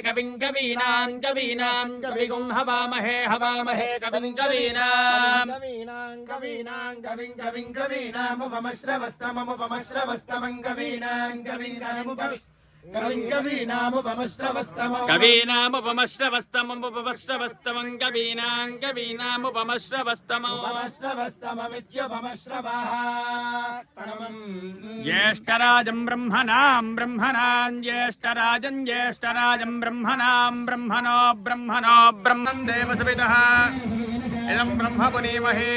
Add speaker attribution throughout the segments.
Speaker 1: कविं कवीनां कवीनां कविगुं हवामहे हवामहे कविं कवीनां कवीनामुपमश्रवस्तमं कवीनां ज्येष्ठराजं ब्रह्मणां ज्येष्ठराजं ब्रह्मणो ब्रह्मन् देवसवितः इदं ब्रह्म पुनीमहे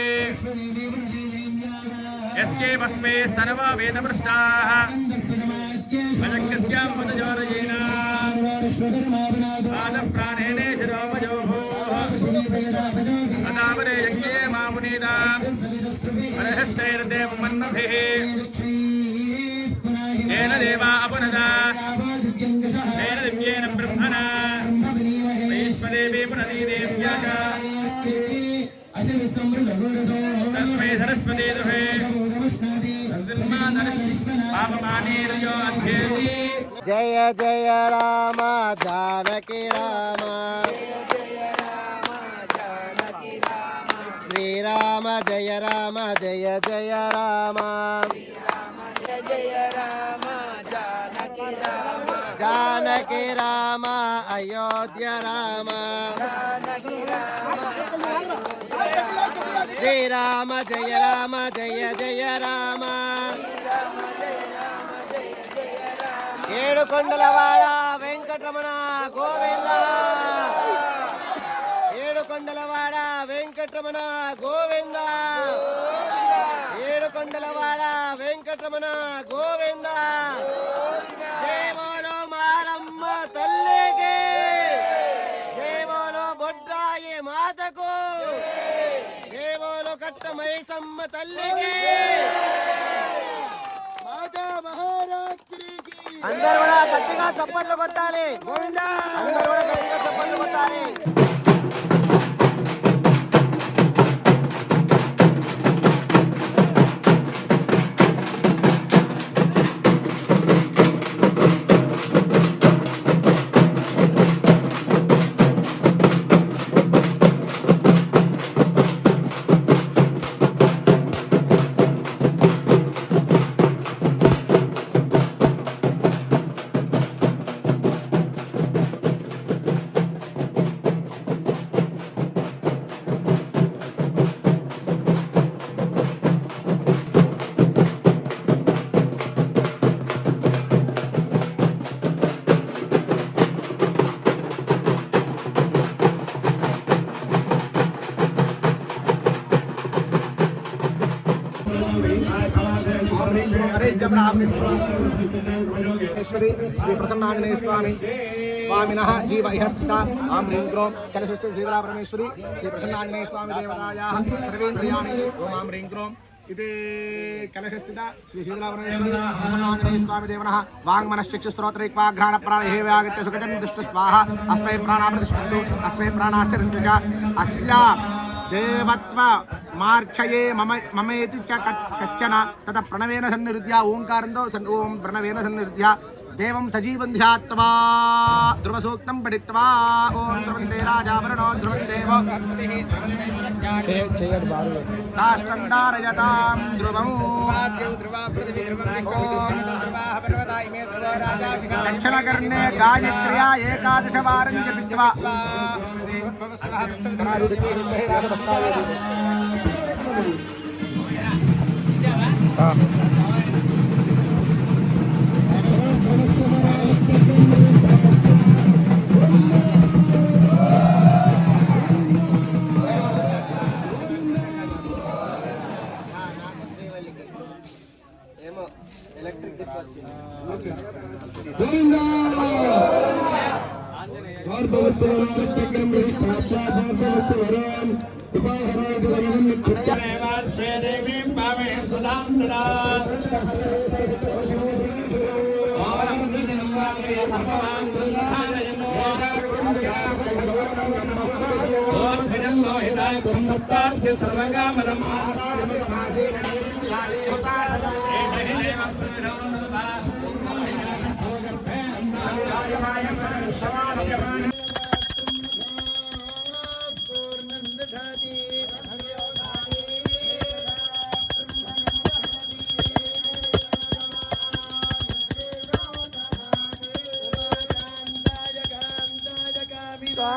Speaker 1: यस्ये भस्मे सर्वा वेदपृष्टाः अजक्यस्यां मुदजोरयेन आदप्राणेन शिरोमजोभूः अदावरे यज्ञे मामुनीदां परहष्टैर्देवमन्मभिः येन देवा अपनदा तेन दिव्येन ब्रह्मणा वैश्वदेवी पुनदीदेव्या च तस्मै सरस्वती दुहे
Speaker 2: जय जय राम जानकी राम श्रीराम जय राम जय जय राम जानकी राम अयोध्या राम श्रीराम जय जय राम ఏడుకొండలవాడ వెంకటరమణ గోవింద ఏడుకొండలవాడ వెంకటరమణ గోవింద ఏడుకొండలవాడ వెంకటరమణ గోవింద జయ బోలో మారమ్మ తల్లికి జయ బోలో బొడ్రాయి మాతకు జయ బోలో కట్ట మైసమ్మ తల్లికి అందరూ కూడా గట్టిగా చప్పట్లు కొట్టాలి అందరూ కూడా గట్టిగా చప్పట్లు కొట్టాలి श्री प्रसन्नांजनेय स्वामी स्वामिनः जीव इह स्थिता आं ह्रीं ग्रों कलशस्ते श्रीधरा परमेश्वरी श्री प्रसन्नांजनेय स्वामी देवतायाः सर्वेन्द्रियाणि ओम आं ह्रीं ग्रों इति कलशस्थिता श्री श्रीधरा परमेश्वरी प्रसन्नांजनेय स्वामी देवनः वाङ्मनश्चक्षुस्त्रोत्रैक्वाघ्राणप्राणहे व्यागत्य सुखजं दुष्ट स्वाहा अस्मै प्राणाप्रतिष्ठन्तु अस्मै प्राणाश्च ऋतुजा अस्या देवत्व मार्चये ममेति च कश्चन तत प्रणवेन सन्निरुध्य ओंकारन्दो ओम प्रणवेन सन्निरुध्य देवं सजीवं ध्यात्वा ध्रुवसूक्तं पठित्वा ओम ध्रुवन्ते राजावरणो ध्रुवं देवो राष्ट्रं धारयतां ध्रुवं दक्षिणकर्णे गायत्र्या एकादशवारं जपित्वा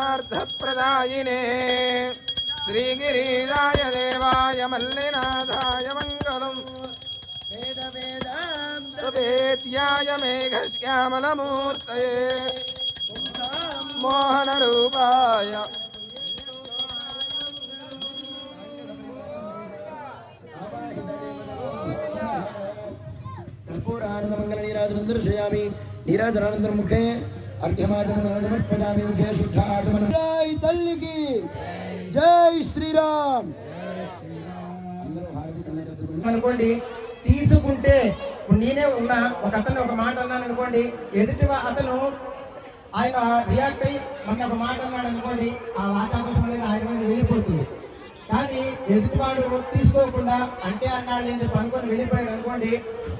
Speaker 3: स्वार्थप्रदायिने श्रीगिरीराय देवाय मल्लिनाथाय मङ्गलम् वेदवेदान्तवेद्याय मेघश्यामलमूर्तये मोहनरूपाय
Speaker 4: कर्पूरानंदमंगल नीराजनं दर्शयामि नीराजनानंतर मुखे अर्घ्यमाचमनं समर्पयामि मुखे शुद्धाचमनं जय तल्ली की जय శ్రీరామ్
Speaker 3: అనుకోండి తీసుకుంటే నేనే ఉన్నా ఒక అతను ఒక మాట అన్నాను అనుకోండి ఎదుటి అతను ఆయన రియాక్ట్ అయ్యి మన ఒక మాట అన్నాడు అనుకోండి ఆ వాతావరణం అనేది ఆయన మీద వెళ్ళిపోతుంది కానీ ఎదుటివాడు తీసుకోకుండా అంటే అన్నాడు నేను అనుకొని వెళ్ళిపోయాడు అనుకోండి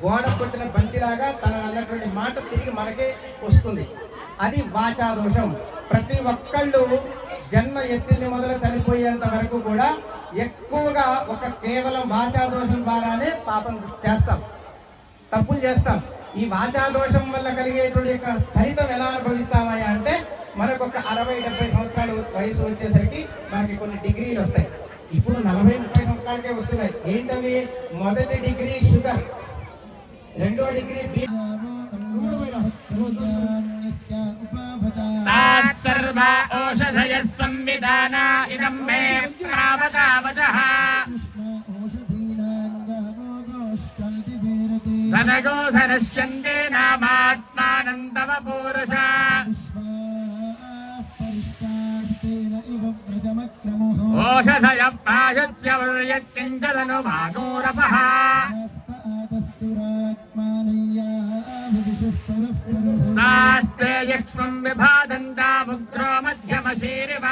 Speaker 3: గోడ కొట్టిన బంతిలాగా తన అన్నటువంటి మాట తిరిగి మనకే వస్తుంది అది వాచా దోషం ప్రతి ఒక్కళ్ళు జన్మ ఎత్తిని మొదలు చనిపోయేంత వరకు కూడా ఎక్కువగా ఒక కేవలం వాచా దోషం ద్వారానే పాపం చేస్తాం తప్పులు చేస్తాం ఈ వాచా దోషం వల్ల కలిగేటువంటి యొక్క ఫలితం ఎలా అనుభవిస్తామయ్యా అంటే మనకు ఒక 60-70 సంవత్సరాలు వయసు వచ్చేసరికి మనకి కొన్ని డిగ్రీలు వస్తాయి ఇప్పుడు 40-30 సంవత్సరాలకే వస్తున్నాయి ఏంటవి మొదటి డిగ్రీ షుగర్ రెండో డిగ్రీ
Speaker 1: సర్వ ఓషధయ సంవిధాన ఇదం మే ప్రావతావదః ధనగో ధనశ్యంతే నామాత్మానందవ పూరుష ఓషధయ ప్రాయస్య వర్యత్కించదను భాగోరపః నాస్తే యక్ష్మం విభాదంతా ముగ్రో మధ్యమశీరివ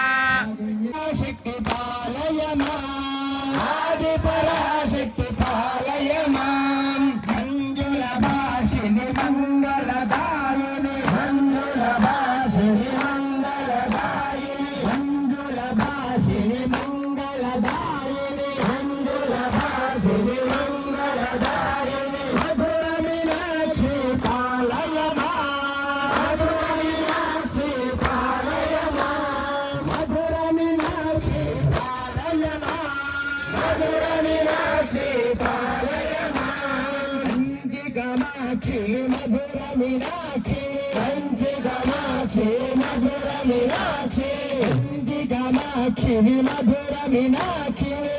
Speaker 4: శక్తి పాలయ మాం ఆది పరాశక్తి పాలయ మాం మంజుల భాషిని మంగళదాయిని మంజుల భాషిని మంగళదాయిని మంజుల భాషిని మంగళదాయిని మంజుల భాషిని మంగళదాయిని మధుర మీనాక్షి పాలయ మాం మధుర మీనాక్షి పాలయ మాం మధుర మీనాక్షి పాలయ మాం మధుర మీనాక్షి కంచి గమాక్షి మధుర మీనాక్షి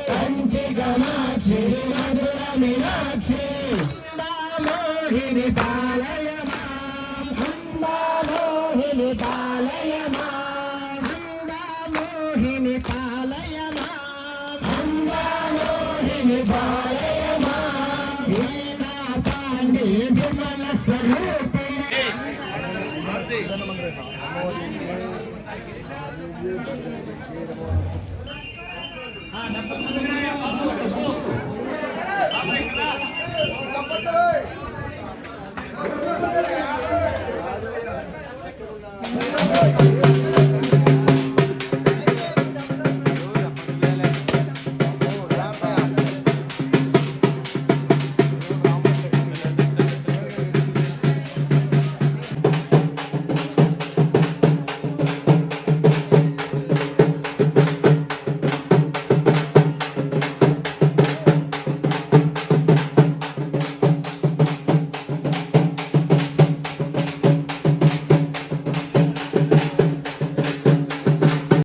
Speaker 4: కంచి గమాక్షి మధుర మీనాక్షి మోహిని పాలయ మోహిని పాలయ మోహిని పాలయ మోహిని పాలయ వీణా పాండి విమల స్వరూపిణి
Speaker 2: Hey!